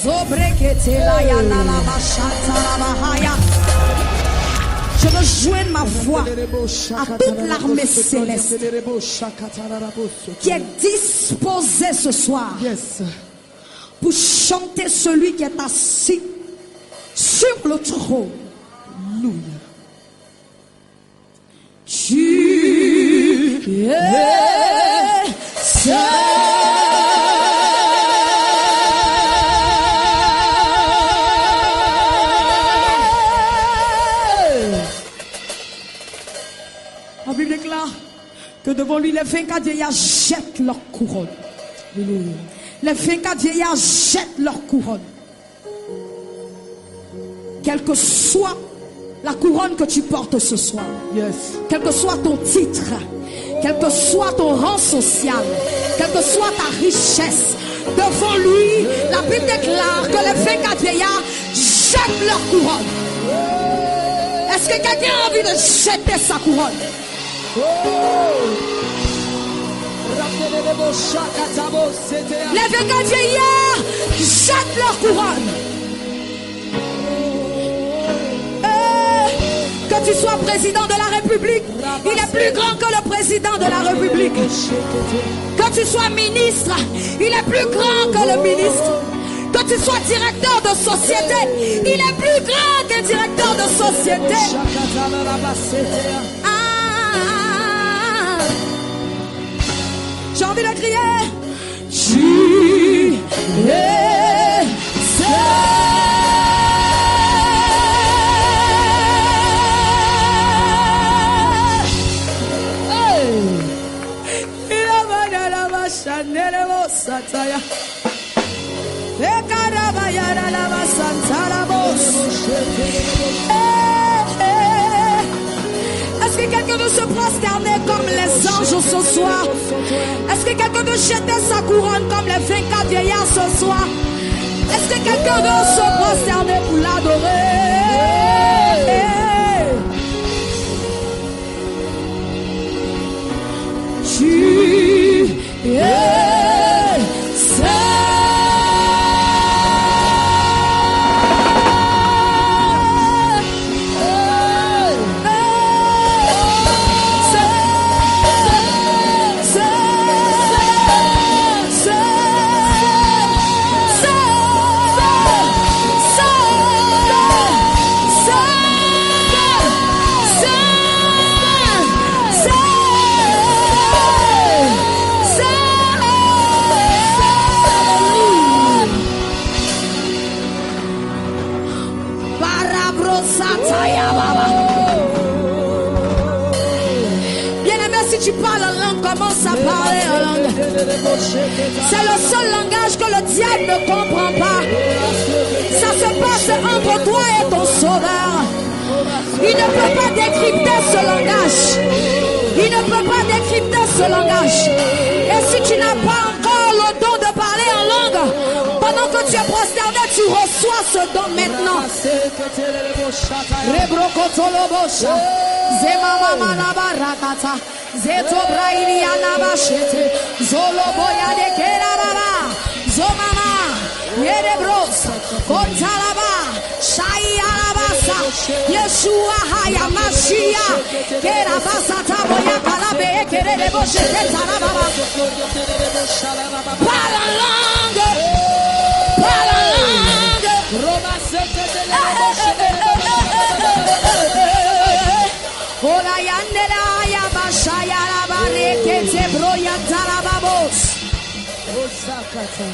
Je rejoins ma voix à toute l'armée céleste qui est disposée ce soir pour chanter celui qui est assis sur le trône. Tu es seul. La Bible déclare que devant lui, les 24 vieillards jettent leur couronne. Les 24 vieillards jettent leur couronne. Quelle que soit la couronne que tu portes ce soir, quel que soit ton titre, quel que soit ton rang social, quelle que soit ta richesse, devant lui, la Bible déclare que les 24 vieillards jettent leur couronne. Est-ce que quelqu'un a envie de jeter sa couronne? Les 24 vieillards jettent leur couronne. Que tu sois président de la République, il est plus grand que le président de la République. Que tu sois ministre, il est plus grand que le ministre. Que tu sois directeur de société, il est plus grand que directeur de société. J'ai envie de crier. Tu es seul. Est-ce que quelqu'un veut se prosterner comme les anges ce soir? Est-ce que quelqu'un veut jeter sa couronne comme les 24 vieillards ce soir? Est-ce que quelqu'un veut se prosterner pour l'adorer? Tu es seul. Tu parles en langue, commence à parler en langue. C'est le seul langage que le diable ne comprend pas. Ça se passe entre toi et ton sauveur. Il ne peut pas décrypter ce langage. Il ne peut pas décrypter ce langage. Et si tu n'as pas encore le don de parler en langue, pendant que tu es prosterné, tu reçois ce don maintenant. Zeto braili anabashete zolo boya de kerababa zomama yerebros kontalaba shai alabasa Yeshua haya mashia kerabasa taboya kalabe kerebo shete talababa. Parle en langue, parle en langue. Roma sete de la Ola yandela ya bashaya la bareke te broya talababos. Osakata.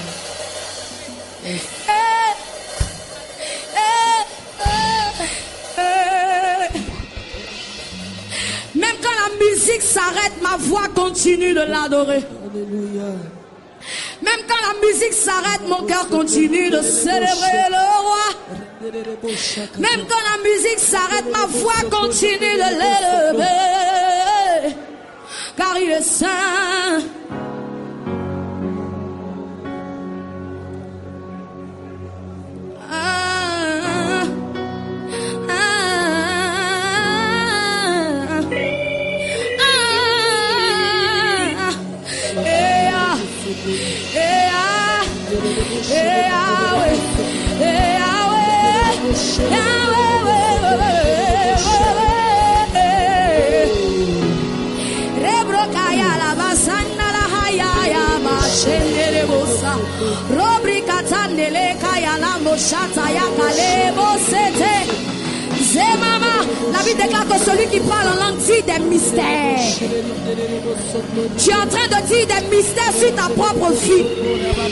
Même quand la musique s'arrête, ma voix continue de l'adorer. Alléluia. Même quand la musique s'arrête, mon cœur continue de célébrer le roi. Même quand la musique s'arrête, ma voix continue de l'élever. Car il est saint. La Bible déclare que celui qui parle en langue dit des mystères. Tu es en train de dire des mystères sur ta propre vie.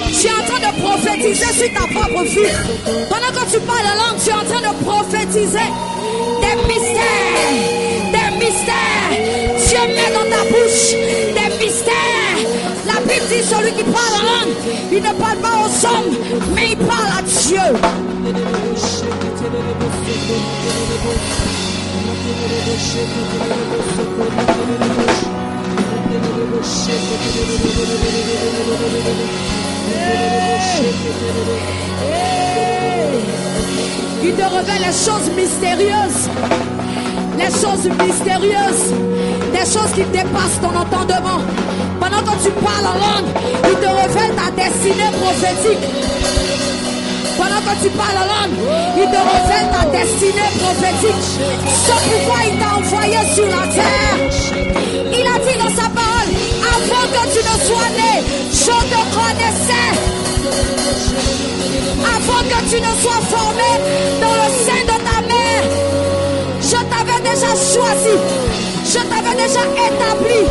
Tu es en train de prophétiser sur ta propre vie. Pendant que tu parles en langue, tu es en train de prophétiser des mystères. Des mystères. Dieu met dans ta bouche des mystères. La Bible dit celui qui parle en langue, il ne parle pas aux hommes, mais il parle à Dieu. Il te révèle les choses mystérieuses. Les choses mystérieuses. Des choses qui dépassent ton entendement. Pendant que tu parles en langue, il te révèle ta destinée prophétique. Pendant que tu parles en langue, il te révèle ta destinée prophétique. Ce pourquoi il t'a envoyé sur la terre. Il a dit dans sa parole, avant que tu ne sois né, je te connaissais. Avant que tu ne sois formé dans le sein de ta mère, je t'avais déjà choisi. Je t'avais déjà établi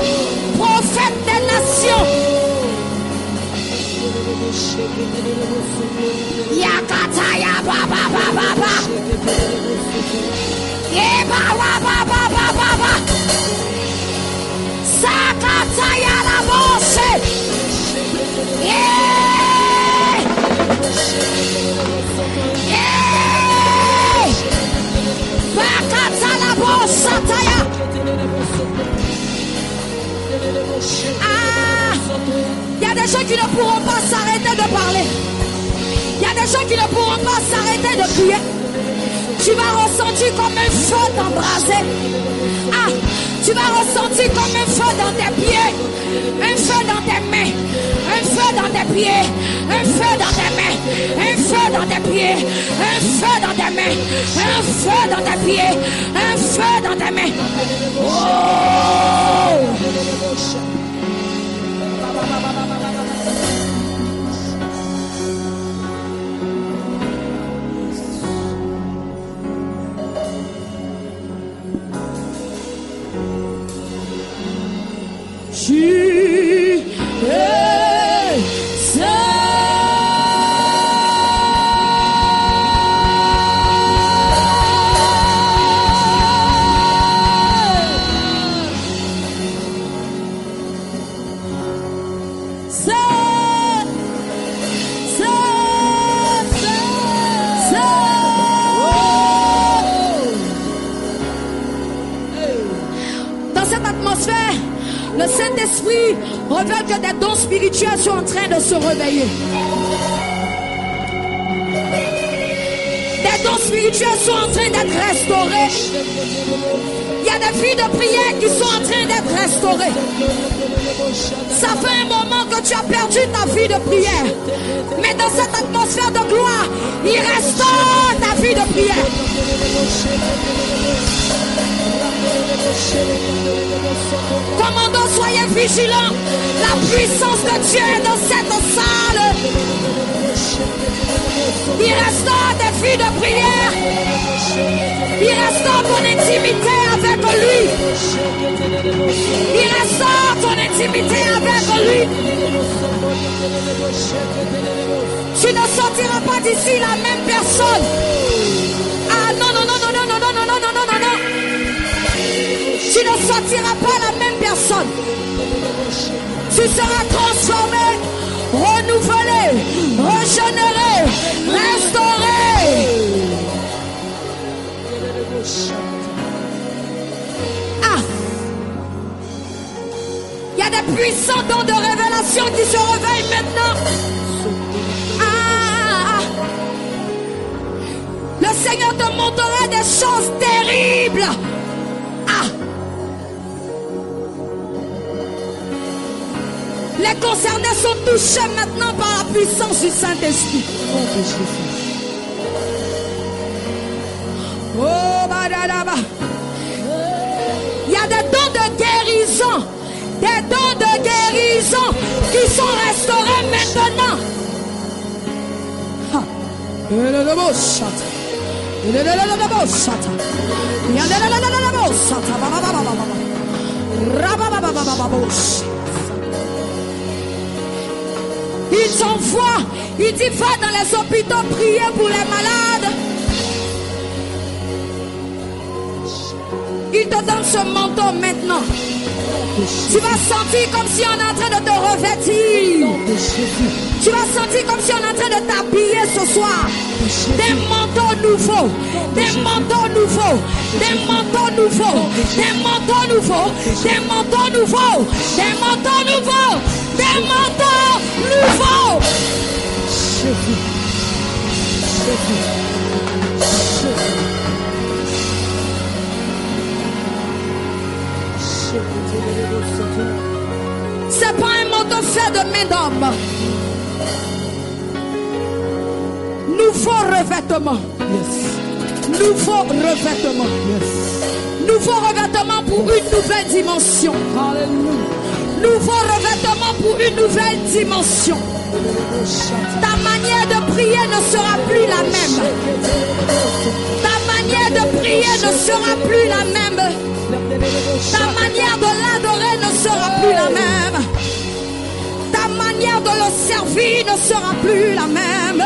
prophète des nations. Yakataya baba baba baba. Yeba baba baba baba. Sakataya la bosse. Yeah. Yeah. Bakata la bosse taya. Ah, il y a des gens qui ne pourront pas s'arrêter de parler. Il y a des gens qui ne pourront pas s'arrêter de prier. Tu vas ressentir comme un feu t'embraser. Ah, tu vas ressentir comme un feu dans tes pieds, un feu dans tes mains, un feu dans tes pieds, un feu dans tes mains, un feu dans tes pieds, un feu dans tes mains, un feu dans tes pieds, un feu dans tes mains. Oh! Tu es dans cette atmosphère. Le Saint-Esprit révèle que des dons spirituels sont en train de se réveiller. Des dons spirituels sont en train d'être restaurés. Il y a des vies de prière qui sont en train d'être restaurées. Ça fait un moment que tu as perdu ta vie de prière. Mais dans cette atmosphère de gloire, il restaure ta vie de prière. Commandant, soyez vigilants. La puissance de Dieu est dans cette salle. Il restaure des vies de prière. Il restaure ton intimité avec lui. Il restaure ton intimité avec lui. Tu ne sortiras pas d'ici la même personne. Ah non, non, non, non, non, non, non, non, non, non, non, non. Tu ne sortiras pas la même personne. Tu seras transformé, renouvelé, régénéré, restauré. Ah, il y a des puissants dons de révélation qui se réveillent maintenant. Ah, le Seigneur te montrera des choses terribles. Ah, les concernés sont touchés maintenant par la puissance du Saint-Esprit. Oh, badadaba. Il y a des dons de guérison. Des dons de guérison qui sont restaurés maintenant. Il t'envoie, il dit va dans les hôpitaux prier pour les malades. Il te donne ce manteau maintenant. Tu vas sentir comme si on est en train de te revêtir. Tu vas sentir comme si on est en train de t'habiller ce soir. Des manteaux nouveaux, des manteaux nouveaux, des manteaux nouveaux, des manteaux nouveaux, des manteaux nouveaux, des manteaux nouveaux, des manteaux nouveaux. C'est pas un manteau fait de main d'homme. Nouveau revêtement. Yes. Nouveau revêtement. Yes. Nouveau revêtement pour une nouvelle dimension. Hallelujah. Nouveau revêtement pour une nouvelle dimension. Ta manière de prier ne sera plus la même. Ta manière de prier ne sera plus la même. Ta manière de l'adorer ne sera plus la même. Ta manière de le servir ne sera plus la même.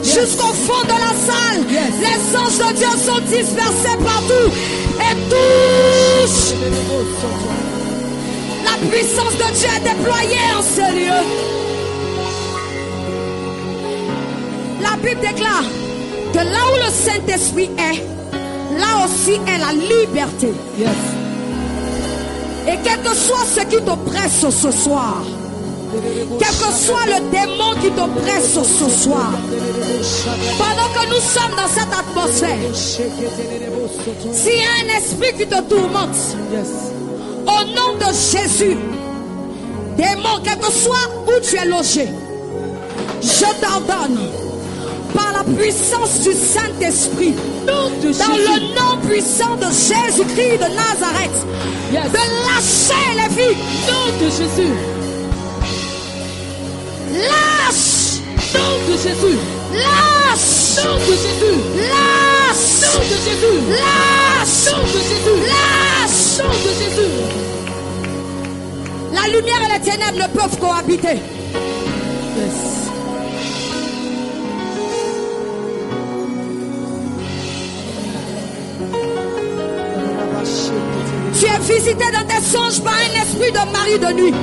Jusqu'au fond de la salle, les anges de Dieu sont dispersés partout et tous. La puissance de Dieu est déployée en ce lieu. La Bible déclare que là où le Saint-Esprit est, là aussi est la liberté. Yes. Et quel que soit ce qui t'oppresse ce soir, quel que soit le démon qui t'oppresse ce soir, pendant que nous sommes dans cette atmosphère, s'il y a un esprit qui te tourmente, au nom de Jésus, démon, quel que soit où tu es logé, je t'ordonne, par la puissance du Saint-Esprit, dans le nom puissant de Jésus-Christ de Nazareth, de lâcher les vies. Nom de Jésus. Lâche! Nom de Jésus! Lâche! Nom de Jésus! Lâche! Nom de Jésus! Lâche! Nom de Jésus! Lâche! Nom de Jésus! La lumière et les ténèbres ne peuvent cohabiter. Yes. Tu es visité dans tes songes par un esprit de mari de nuit.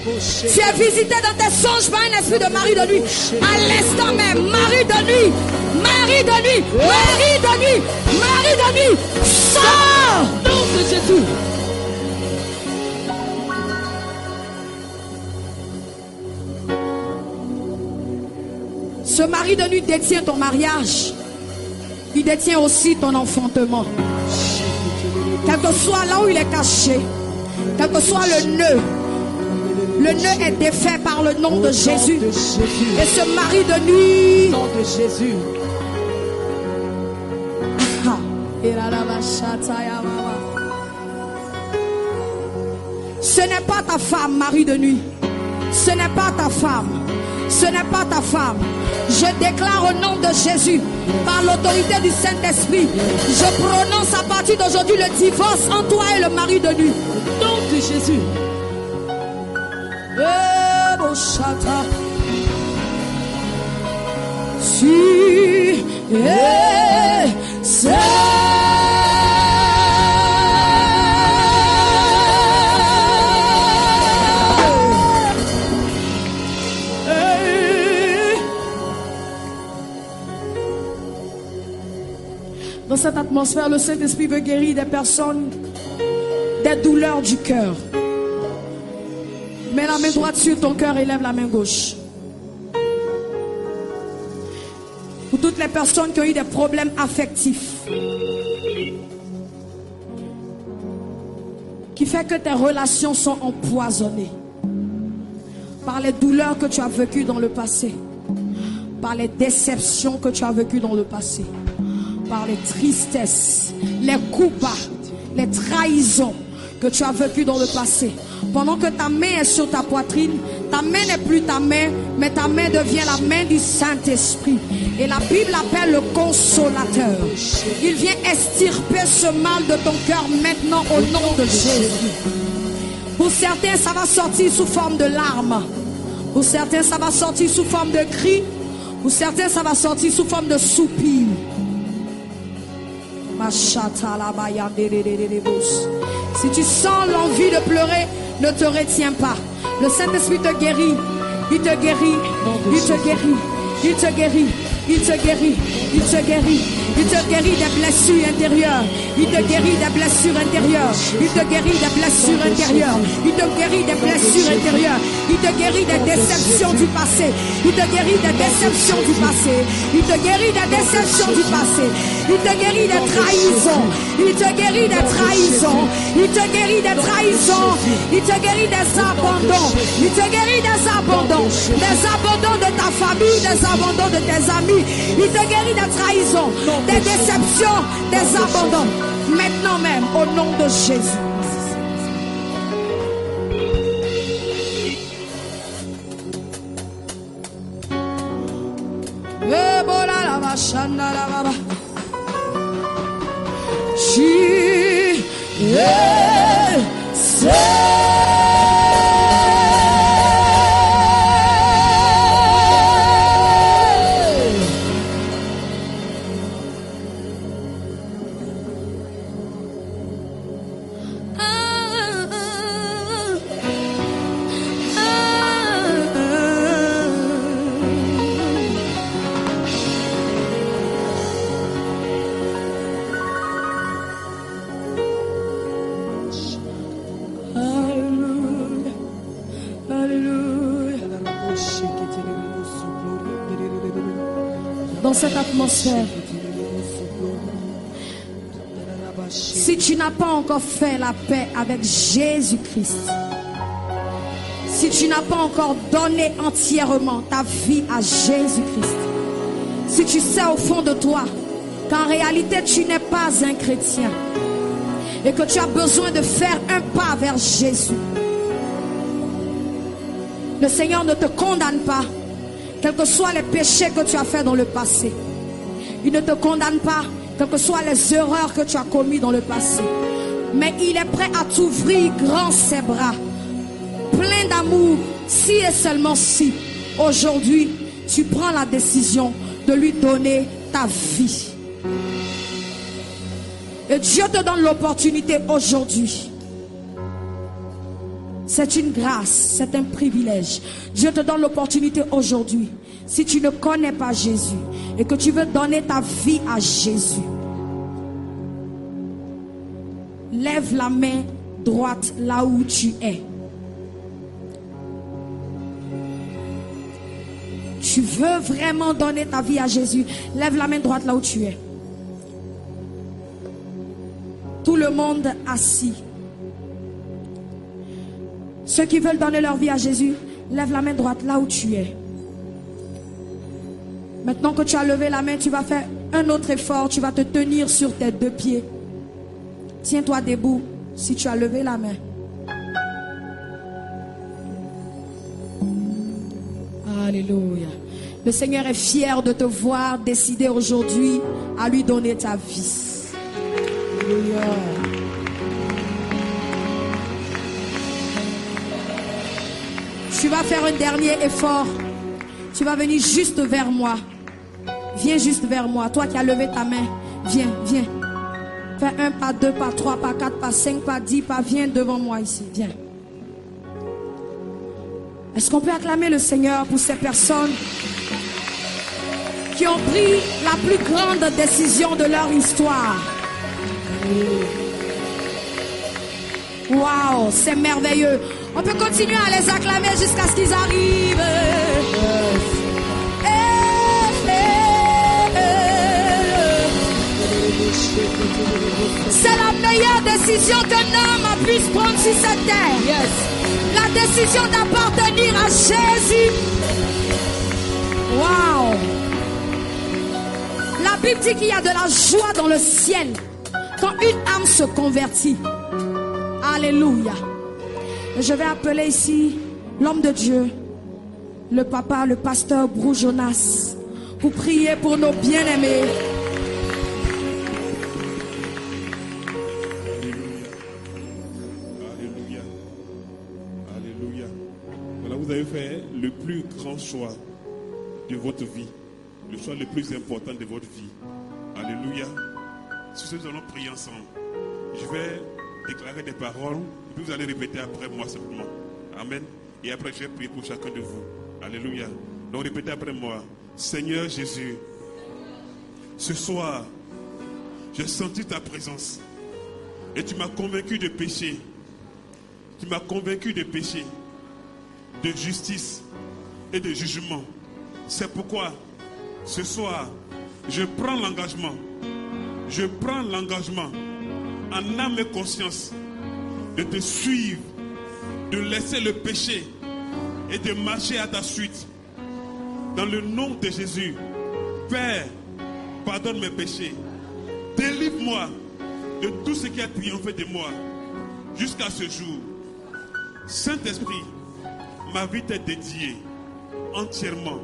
Tu es visité dans tes songes par un esprit de mari de nuit. À l'instant même, mari de nuit, mari de nuit, mari de nuit, mari de nuit, sors! Nom de Jésus! Ce mari de nuit détient ton mariage. Il détient aussi ton enfantement. Quel que soit là où il est caché, quel que soit le nœud est défait par le nom de Jésus. Et ce mari de nuit, Nom de Jésus. ce n'est pas ta femme, mari de nuit. Ce n'est pas ta femme. Ce n'est pas ta femme. Je déclare au nom de Jésus, par l'autorité du Saint-Esprit, je prononce à partir d'aujourd'hui le divorce entre toi et le mari de nuit. Nom de Jésus. Tu es Dans cette atmosphère, le Saint-Esprit veut guérir des personnes, des douleurs du cœur. Mets la main droite sur ton cœur et lève la main gauche. Pour toutes les personnes qui ont eu des problèmes affectifs, qui fait que tes relations sont empoisonnées par les douleurs que tu as vécues dans le passé, par les déceptions que tu as vécues dans le passé, par les tristesses, les coups bas, les trahisons que tu as vécues dans le passé. Pendant que ta main est sur ta poitrine, ta main n'est plus ta main, mais ta main devient la main du Saint-Esprit. Et la Bible l'appelle le consolateur. Il vient extirper ce mal de ton cœur maintenant au nom de Jésus. Pour certains, ça va sortir sous forme de larmes. Pour certains, ça va sortir sous forme de cris. Pour certains, ça va sortir sous forme de soupirs. Si tu sens l'envie de pleurer, ne te retiens pas. Le Saint-Esprit te guérit. Il te guérit. Il te guérit. Il te guérit. Il te guérit. Il te guérit. Il te guérit des blessures intérieures. Il te guérit des blessures intérieures. Il te guérit des blessures intérieures. Il te guérit des blessures intérieures. Il te guérit des déceptions du passé. Il te guérit des déceptions du passé. Il te guérit des déceptions du passé. Il te guérit des trahisons. Il te guérit des trahisons. Il te guérit des trahisons. Il te guérit des abandons. Il te guérit des abandons. Des abandons de ta famille, des abandons de tes amis. Il te guérit des trahisons, des déceptions, des abandons. Maintenant même, au nom de Jésus. Dans cette atmosphère, si tu n'as pas encore fait la paix avec Jésus-Christ, si tu n'as pas encore donné entièrement ta vie à Jésus-Christ, si tu sais au fond de toi qu'en réalité tu n'es pas un chrétien et que tu as besoin de faire un pas vers Jésus, le Seigneur ne te condamne pas. Quels que soient les péchés que tu as faits dans le passé, il ne te condamne pas, quelles que soient les erreurs que tu as commises dans le passé. Mais il est prêt à t'ouvrir grand ses bras, plein d'amour, si et seulement si, aujourd'hui, tu prends la décision de lui donner ta vie. Et Dieu te donne l'opportunité aujourd'hui. C'est une grâce, c'est un privilège. Dieu te donne l'opportunité aujourd'hui. Si tu ne connais pas Jésus et que tu veux donner ta vie à Jésus, lève la main droite là où tu es. Tu veux vraiment donner ta vie à Jésus, lève la main droite là où tu es. Tout le monde assis. Ceux qui veulent donner leur vie à Jésus, lève la main droite là où tu es. Maintenant que tu as levé la main, tu vas faire un autre effort. Tu vas te tenir sur tes deux pieds. Tiens-toi debout si tu as levé la main. Alléluia. Le Seigneur est fier de te voir décider aujourd'hui à lui donner ta vie. Alléluia. Tu vas faire un dernier effort. Tu vas venir juste vers moi. Viens juste vers moi. Toi qui as levé ta main, viens, viens. Fais un pas, deux pas, trois pas, quatre pas, cinq pas, 10 pas. Viens devant moi ici. Viens. Est-ce qu'on peut acclamer le Seigneur pour ces personnes qui ont pris la plus grande décision de leur histoire. Waouh, c'est merveilleux. On peut continuer à les acclamer jusqu'à ce qu'ils arrivent. C'est la meilleure décision qu'un homme puisse prendre sur cette terre. Yes. La décision d'appartenir à Jésus. Waouh. La Bible dit qu'il y a de la joie dans le ciel quand une âme se convertit. Alléluia. Je vais appeler ici l'homme de Dieu, le papa, le pasteur Brou Jonas, pour prier pour nos bien-aimés. Alléluia. Alléluia. Voilà, vous avez fait le plus grand choix de votre vie, le choix le plus important de votre vie. Alléluia. Sur ce, nous allons prier ensemble. Je vais déclarer des paroles, et puis vous allez répéter après moi simplement. Amen. Et après, je vais prier pour chacun de vous. Alléluia. Donc, répétez après moi. Seigneur Jésus, ce soir, j'ai senti ta présence. Et tu m'as convaincu de péché. Tu m'as convaincu de péché, de justice et de jugement. C'est pourquoi, ce soir, je prends l'engagement. Je prends l'engagement en âme et conscience de te suivre, de laisser le péché et de marcher à ta suite. Dans le nom de Jésus, Père, pardonne mes péchés. Délivre-moi de tout ce qui a triomphé de moi jusqu'à ce jour. Saint-Esprit, ma vie t'est dédiée entièrement.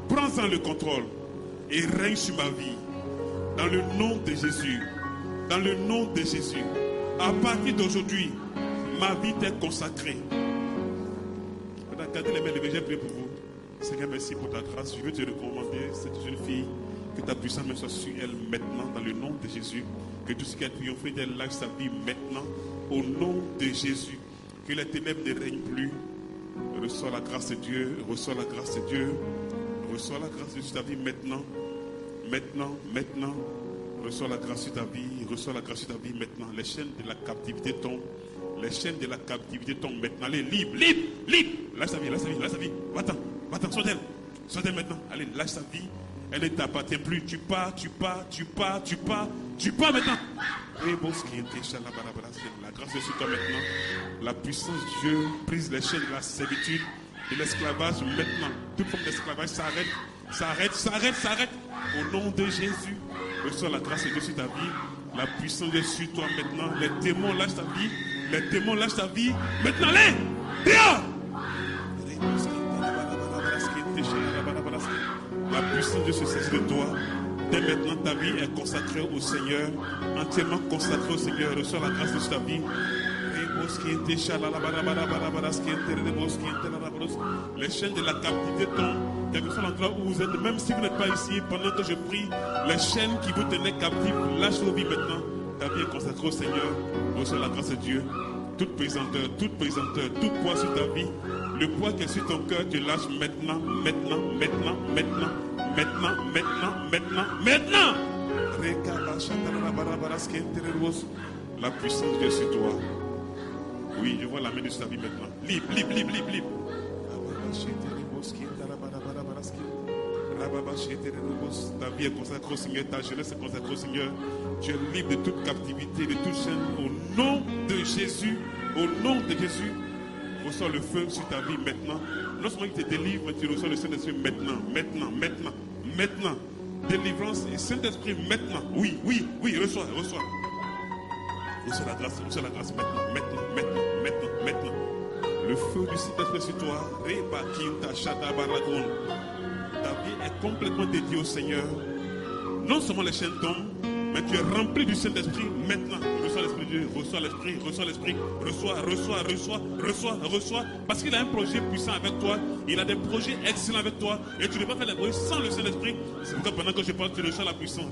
Prends-en le contrôle et règne sur ma vie. Dans le nom de Jésus. Dans le nom de Jésus. À partir d'aujourd'hui, ma vie t'est consacrée. Gardez les mains levées, j'ai prié pour vous. Seigneur, merci pour ta grâce. Je veux te recommander cette jeune fille, que ta puissance me soit sur elle maintenant, dans le nom de Jésus. Que tout ce qui a triomphé d'elle lâche sa vie maintenant, au nom de Jésus. Que les ténèbres ne règnent plus. Reçois la grâce de Dieu, reçois la grâce de Dieu, reçois la grâce de ta vie maintenant, maintenant, maintenant. Reçois la grâce de ta vie, reçois la grâce de ta vie maintenant. Les chaînes de la captivité tombent. Les chaînes de la captivité tombent maintenant. Allez, libre, libre, libre. Lâche ta vie, lâche ta vie, lâche ta vie. Va-t'en, va-t'en, sois d'elle maintenant. Allez, lâche ta vie. Elle ne t'appartient plus. Tu pars, tu pars, tu pars, tu pars, tu pars maintenant. La grâce est sur toi maintenant. La puissance de Dieu brise les chaînes de la servitude, de l'esclavage maintenant. Toute forme d'esclavage s'arrête, s'arrête, s'arrête, s'arrête. Au nom de Jésus, reçois la grâce de Dieu sur ta vie. La puissance de Dieu sur toi maintenant. Les démons lâchent ta vie. Les démons lâchent ta vie. Maintenant, allez, dehors. La puissance de Dieu se saisit de toi. Dès maintenant, ta vie est consacrée au Seigneur, entièrement consacrée au Seigneur. Reçois la grâce de ta vie. Les chaînes de la captivité tombent, quel que soit l'endroit où vous êtes, même si vous n'êtes pas ici, pendant que je prie, les chaînes qui vous tenaient captifs, lâchez vos vies maintenant. Ta vie est consacrée au Seigneur. Reçois la grâce de Dieu. Toute pesanteur, tout poids sur ta vie, le poids qui est sur ton cœur, tu lâches maintenant, maintenant, maintenant, maintenant, maintenant, maintenant, maintenant, maintenant. La puissance de Dieu sur toi. Oui, je vois la main de ta vie maintenant. Libre, libre, libre, libre, libre. Ta vie est consacrée au Seigneur, ta jeunesse est consacrée au Seigneur. Tu es libre de toute captivité, de toute chaîne. Au nom de Jésus, au nom de Jésus, reçois le feu sur ta vie maintenant. Non seulement il te délivre, mais tu reçois le Saint-Esprit maintenant, maintenant, maintenant, maintenant. Délivrance et Saint-Esprit maintenant. Oui, oui, oui, reçois, reçois. Reçois la grâce maintenant, maintenant, maintenant, maintenant, maintenant. Le feu du Saint-Esprit sur toi. Ta vie est complètement dédiée au Seigneur. Non seulement les chaînes tombent, mais tu es rempli du Saint-Esprit maintenant. Reçois l'Esprit de Dieu, reçois l'Esprit, reçois l'Esprit, reçois. Parce qu'il a un projet puissant avec toi. Il a des projets excellents avec toi. Et tu ne peux pas faire les projets sans le Saint-Esprit. C'est pourquoi pendant que je parle, tu reçois la puissance.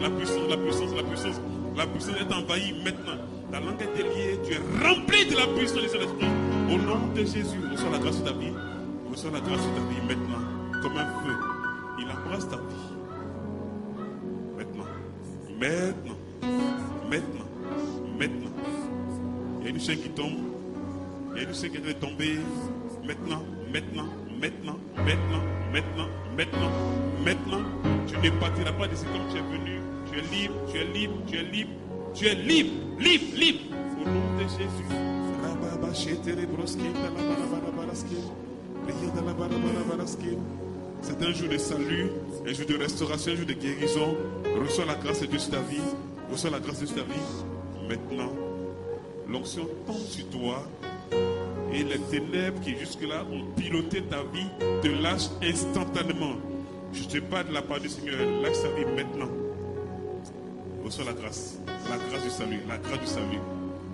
La puissance est envahie maintenant. Ta langue est liée. Tu es rempli de la puissance du Saint-Esprit. Au nom de Jésus, reçois la grâce de ta vie. Reçois la grâce de ta vie maintenant. Comme un feu. Il embrasse ta vie. Maintenant. Maintenant. Maintenant. Il y a une chaîne qui tombe. Il y a une chaîne qui est tombée. Maintenant. Maintenant. Maintenant. Maintenant. Maintenant. Maintenant. Maintenant. Tu ne partiras pas d'ici comme tu es venu. Tu es libre. Tu es libre. Tu es libre. Tu es libre. Libre. Libre. Au nom de Jésus. C'est un jour de salut, un jour de restauration, un jour de guérison. Reçois la grâce de Dieu sur ta vie. Reçois la grâce de Dieu sur ta vie. Maintenant, l'onction tombe sur toi et les ténèbres qui jusque-là ont piloté ta vie te lâchent instantanément. Je te parle de la part du Seigneur. Lâche ta vie maintenant. Reçois la grâce du salut, la grâce du salut,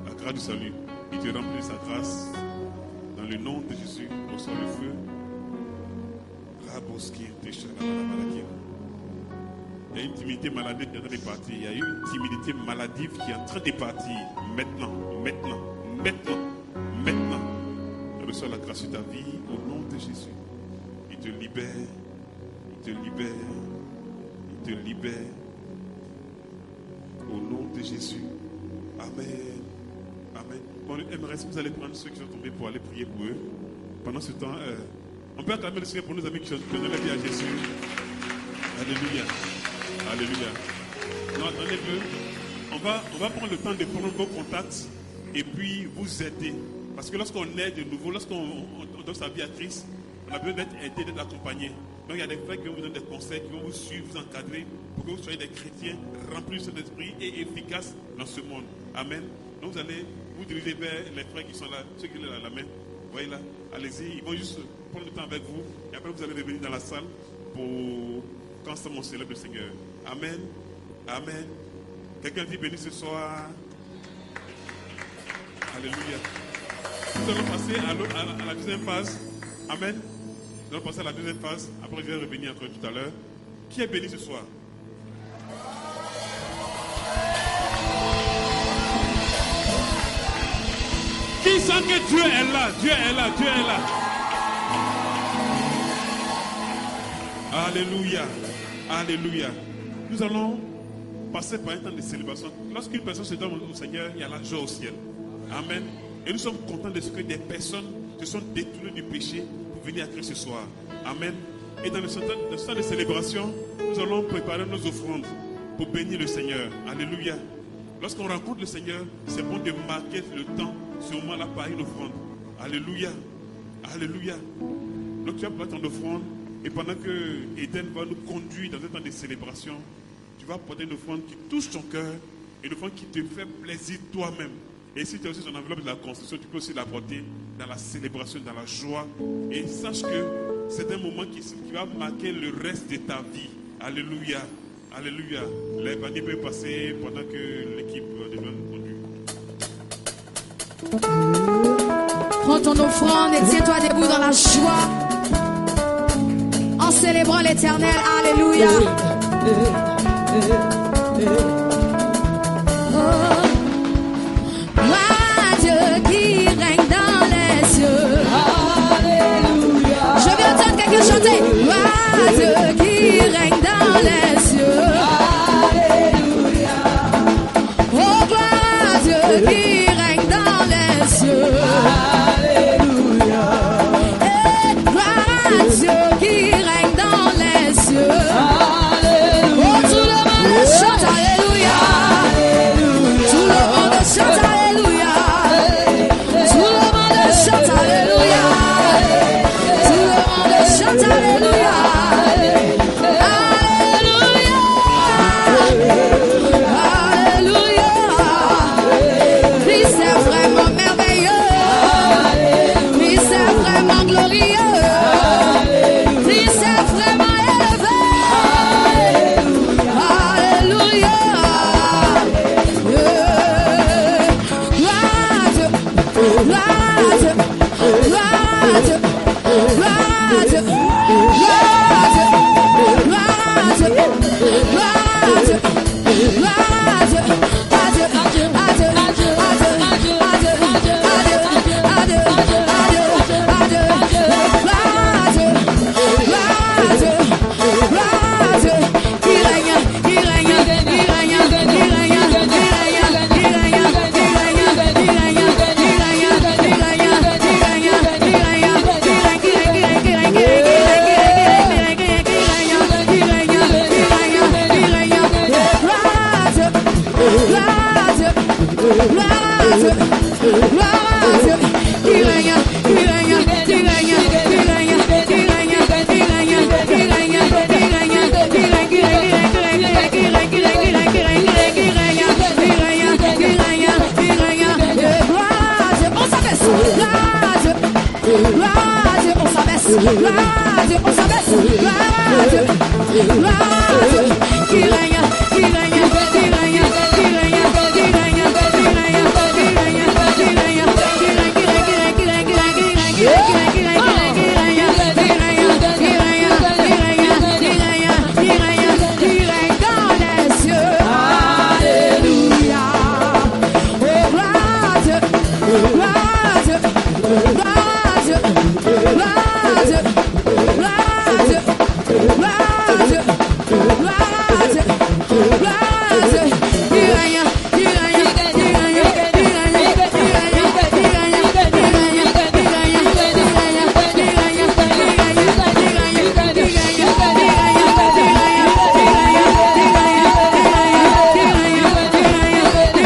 la grâce du salut. Il te remplit de sa grâce. Dans le nom de Jésus, reçois le feu. Il y a une timidité maladive qui est en train de partir. Il y a une timidité maladive qui est en train de partir. Maintenant, maintenant, maintenant, maintenant. Reçois la grâce de ta vie au nom de Jésus. Il te libère, il te libère, il te libère. Au nom de Jésus. Amen. Amen. Bon, MRS, vous allez prendre ceux qui sont tombés pour aller prier pour eux. Pendant ce temps, on peut acclamer le Seigneur pour nos amis qui donnent la vie à Jésus. Alléluia. Alléluia. Non, attendez-le. On va prendre le temps de prendre vos contacts et puis vous aider. Parce que lorsqu'on aide de nouveau, lorsqu'on donne sa vie à Christ, on a besoin d'être aidé, d'être accompagné. Donc il y a des frères qui vont vous donner des conseils, qui vont vous suivre, vous encadrer pour que vous soyez des chrétiens remplis de Saint-Esprit et efficaces dans ce monde. Amen. Donc vous allez vous diriger vers les frères qui sont là, ceux qui ont la main. Vous voyez là, allez-y, ils vont juste prendre le temps avec vous et après vous allez revenir dans la salle pour constamment célébrer le Seigneur. Amen. Amen. Quelqu'un dit béni ce soir. Alléluia. Nous allons passer à la deuxième phase. Amen. Nous allons passer à la deuxième phase. Après, je vais revenir encore tout à l'heure. Qui est béni ce soir? Qui sent que Dieu est là? Dieu est là. Dieu est là. Alléluia. Alléluia. Nous allons passer par un temps de célébration. Lorsqu'une personne se donne au Seigneur, il y a la joie au ciel. Amen. Et nous sommes contents de ce que des personnes se sont détournées du péché pour venir à Christ ce soir. Amen. Et dans ce temps de célébration, nous allons préparer nos offrandes pour bénir le Seigneur. Alléluia. Lorsqu'on rencontre le Seigneur, c'est bon de marquer le temps, ce moment-là, par une offrande. Alléluia. Alléluia. Donc tu vas prendre ton offrande et pendant que Eden va nous conduire dans un temps de célébration, tu vas porter une offrande qui touche ton cœur et une offrande qui te fait plaisir toi-même. Et si tu as aussi ton enveloppe de la construction, tu peux aussi la porter dans la célébration, dans la joie. Et sache que c'est un moment qui va marquer le reste de ta vie. Alléluia. Alléluia. Les paniers peuvent passer pendant que l'équipe de nous conduit. Prends ton offrande et tiens-toi debout dans la joie. En célébrant l'Éternel. Alléluia. Qui règne dans les cieux. Alléluia. Je vais entendre quelqu'un chanter. Roi Dieu qui règne dans les cieux. Alléluia. Oh gloire à Dieu qui règne dans les cieux. Alléluia. Et gloire à Dieu qui règne dans les cieux. Alléluia. Oh tout le monde chante. Alléluia. s'abaisse, gloire à Dieu, on s'abaisse, gloire à Dieu, gloire à Dieu, qui règne, qui règne, qui règne, qui règne, qui règne, qui règne, qui règne, qui règne, qui règne, qui règne, qui règne dans les cieux. Alléluia. Oh, gloire à Dieu, gloire à Dieu, gloire à Dieu, gloire à Dieu, gloire à Dieu, gloire à Dieu, gloire à Dieu, gloire à Dieu. Qui règne, qui règne, qui règne, qui règne, qui règne, qui règne, qui règne, qui règne, qui règne, qui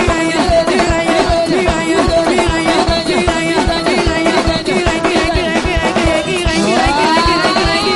règne, qui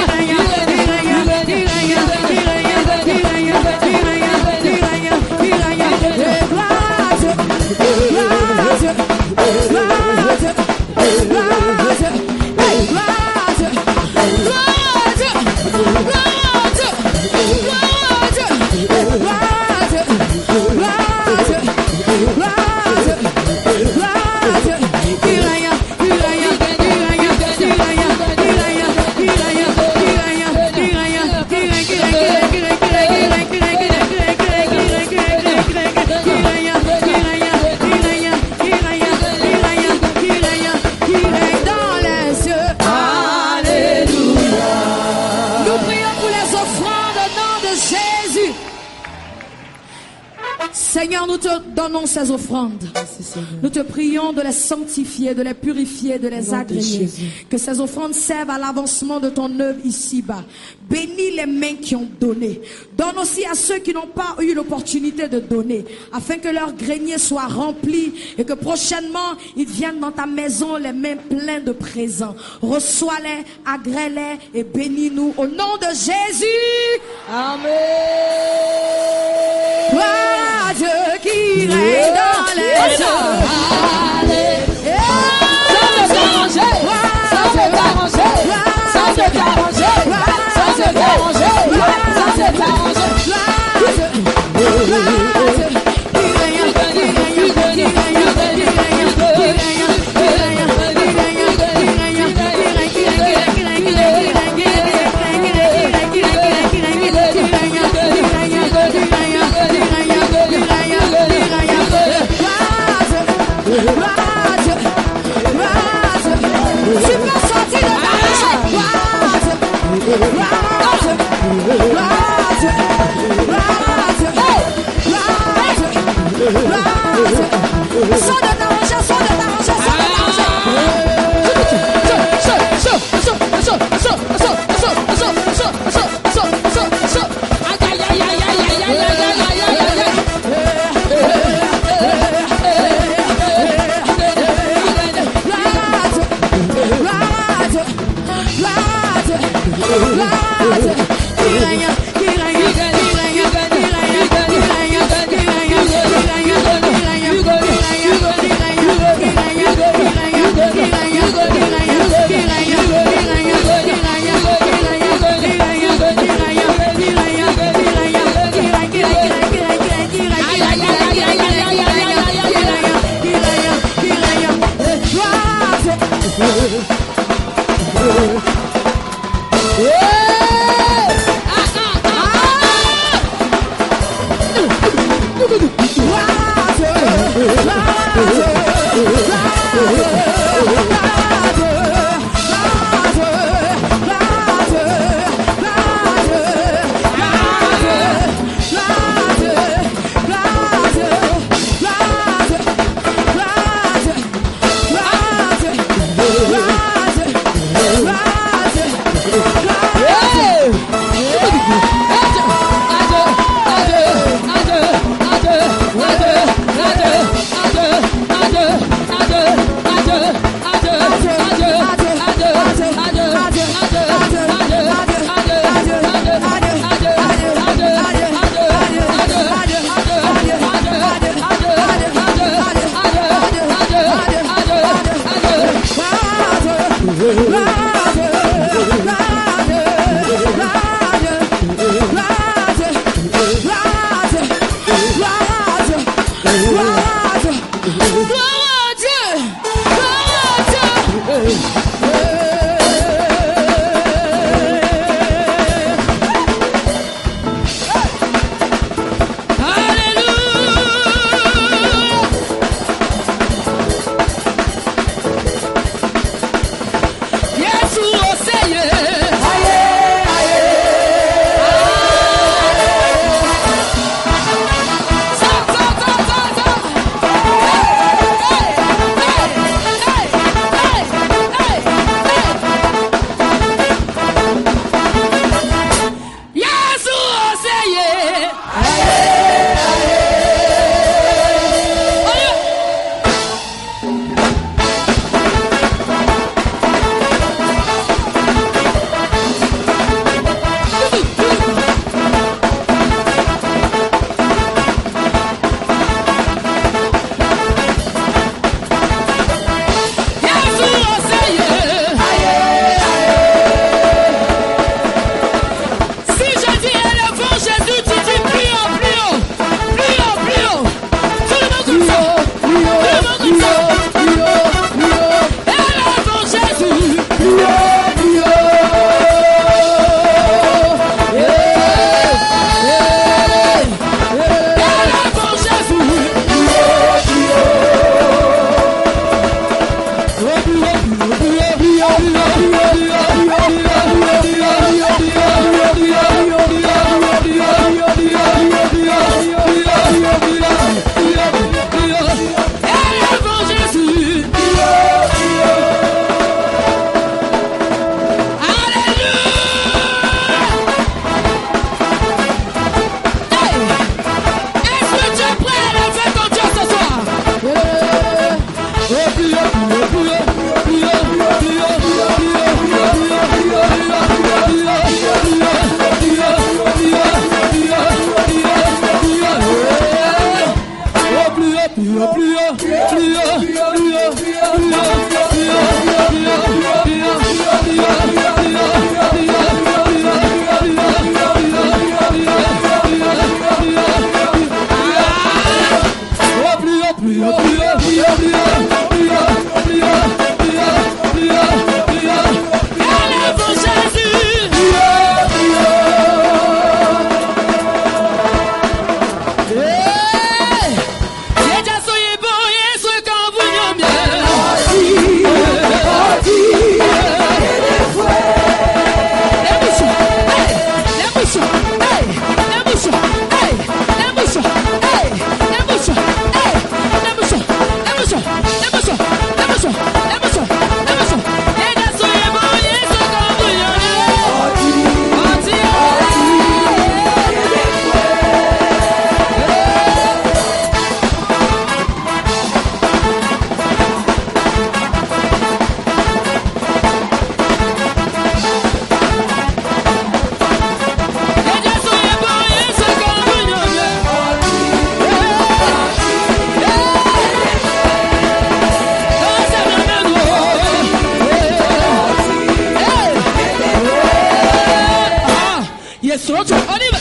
règne, qui Seigneur, nous te donnons ces offrandes. Nous te prions de les sanctifier, de les purifier, de les agréer. Que ces offrandes servent à l'avancement de ton œuvre ici-bas. Bénis les mains qui ont donné. Donne aussi à ceux qui n'ont pas eu l'opportunité de donner, afin que leur grenier soit rempli et que prochainement, ils viennent dans ta maison les mains pleines de présents. Reçois-les, agrée-les et bénis-nous au nom de Jésus. Amen. Gloire à Dieu qui règne dans les cieux. Yes, Lord. On y va.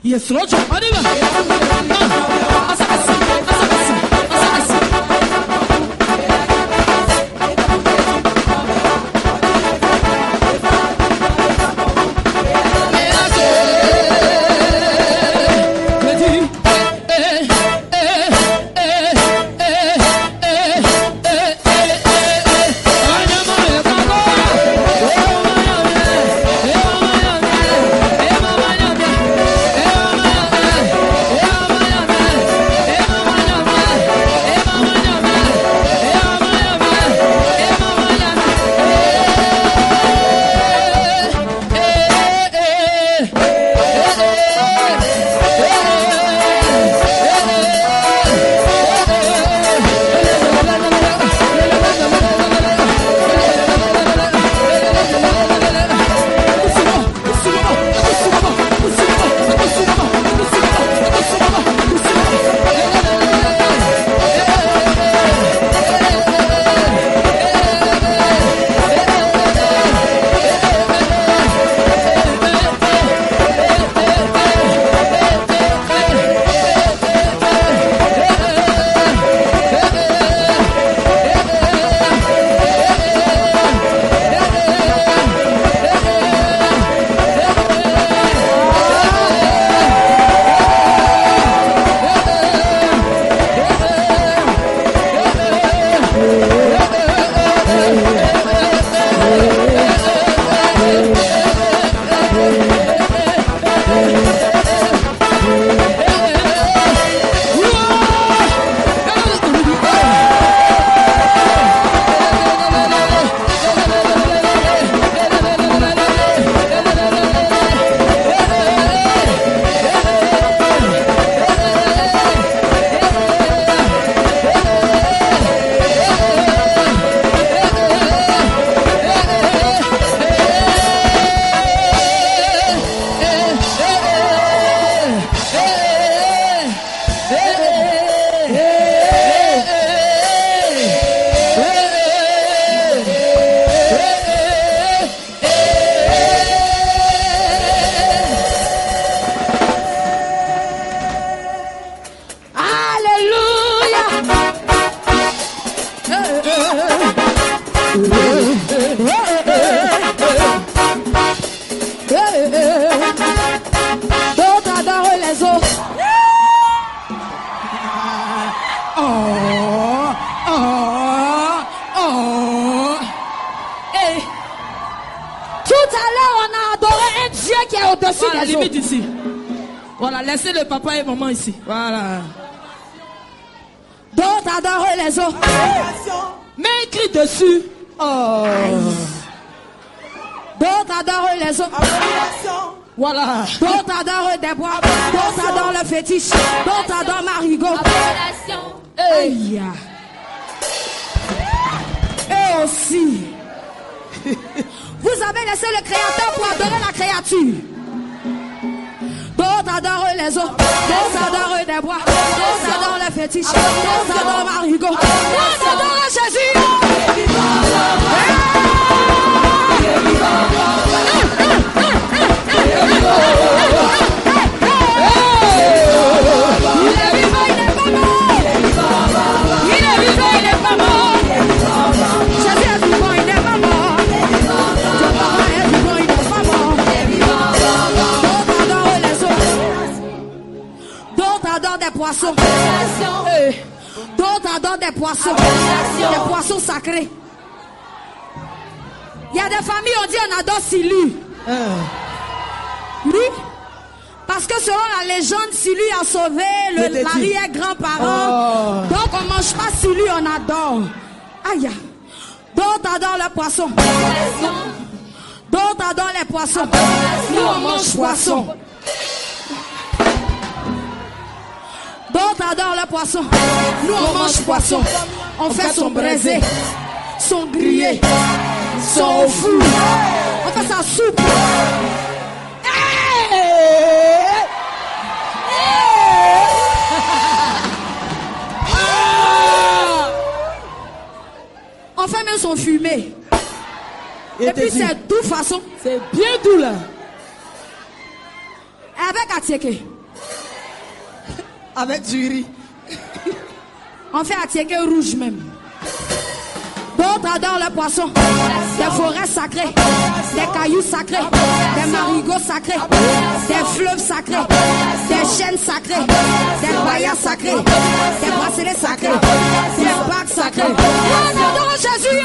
Yes, Lord. On y va. Voilà, limite ici. Voilà, laissez le papa et maman ici. Voilà. D'autres adorent les autres. Mets un cri dessus. Oh. D'autres adorent les autres. Voilà. D'autres adorent des bois. D'autres adorent le fétiche. D'autres adorent Marigot. Aïe. Et aussi, vous avez laissé le créateur pour adorer la créature. D'autres adorent les autres. D'autres adorent des bois. D'autres adorent le fétiche. fétiche. On t'adore Marigot. On t'adore Jésus. Poissons. D'autres adorent des poissons. Des poissons sacrés. Il y a des familles, on dit on adore Silu. Oui. Parce que selon la légende, Silu a sauvé l'arrière-grand-parent. Donc on ne mange pas Silu, on adore. Aïe. D'autres adorent les poissons. D'autres adorent les poissons. Nous on mange poisson. D'autres adorent le poisson. Nous on mange poisson. On fait son braisé, son grillé, son fou. On fait sa soupe. On fait même son fumé. Et puis c'est doux façon. C'est bien doux là. Avec atieke. Avec du riz. On fait atieke rouge même. D'autres adorent le poisson. Des forêts sacrées, des cailloux sacrés, des marigots sacrés, des fleuves sacrés, des chênes sacrés, des bayas sacrés, des bracelets sacrés, des bagues sacrées. On adore Jésus.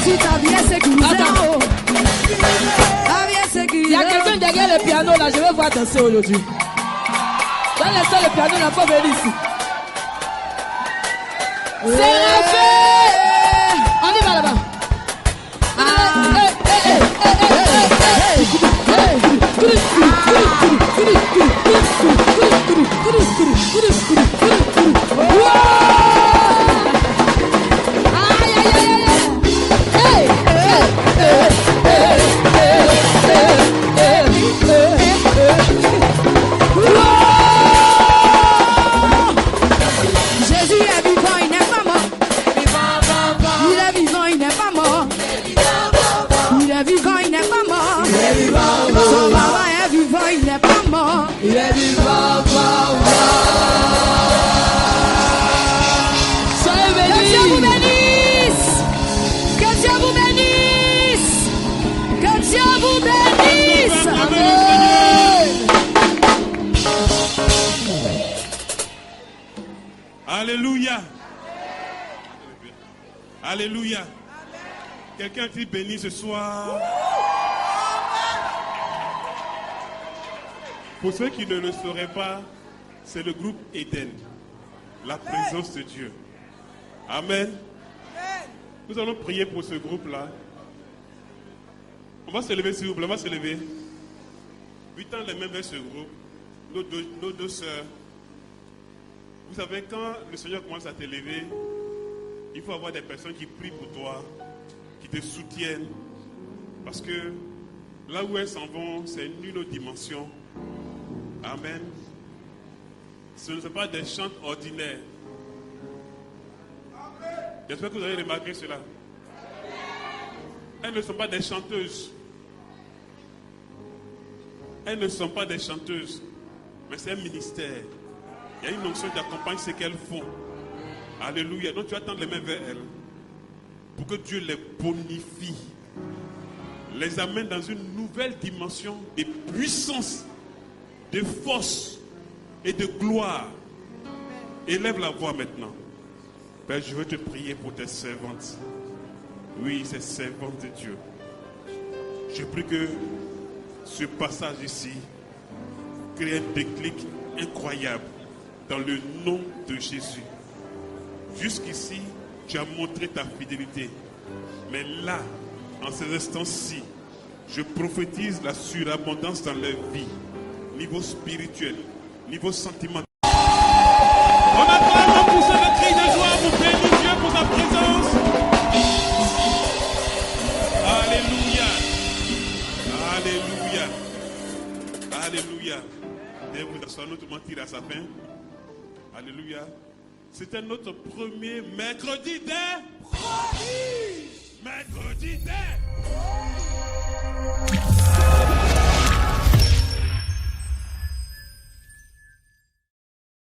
Jésus, ta vie est sécurisée. Attends. Ta vie est sécurisée. Il y a quelqu'un derrière le piano là, je vais voir danser aujourd'hui. Dans l'instant, le piano n'a pas venu ici. Séraphine! On y va là-bas. Jésus est vivant, il n'est pas mort. Il est vivant, il n'est pas mort. Il est vivant, il n'est pas mort. Son papa est vivant, il n'est pas mort. Il est vivant, soyez Que Dieu vous bénis. bénisse. Que Dieu vous bénisse. Que Dieu vous bénisse. Amen. Alléluia. Alléluia. Quelqu'un dit béni ce soir. Pour ceux qui ne le sauraient pas, c'est le groupe Éden. La présence de Dieu. Amen. Nous allons prier pour ce groupe-là. On va se lever s'il vous plaît, on va se lever. 8 ans les mains vers ce groupe. Nos deux sœurs. Vous savez, quand le Seigneur commence à t'élever, il faut avoir des personnes qui prient pour toi, qui te soutiennent. Parce que là où elles s'en vont, c'est une autre dimension. Amen. Ce ne sont pas des chants ordinaires. J'espère que vous avez remarqué cela. Elles ne sont pas des chanteuses. Elles ne sont pas des chanteuses. Mais c'est un ministère. Il y a une onction qui accompagne ce qu'elles font. Alléluia. Donc tu vas tendre les mains vers elles. Pour que Dieu les bonifie. Les amène dans une nouvelle dimension de puissance, de force et de gloire. Élève la voix maintenant. Père, je veux te prier pour tes servantes. Oui, ces servantes de Dieu. Je prie que ce passage ici crée un déclic incroyable dans le nom de Jésus. Jusqu'ici, tu as montré ta fidélité. Mais là, en ces instants-ci, je prophétise la surabondance dans leur vie. Niveau spirituel, niveau sentimental. On acclame en poussant le cri de joie pour bénir Dieu pour sa présence. Alléluia. Alléluia. Alléluia. Dès vous asseoir, notre monde tire à sa fin. Alléluia. C'était notre premier mercredi des prodiges. Mercredi des prodiges.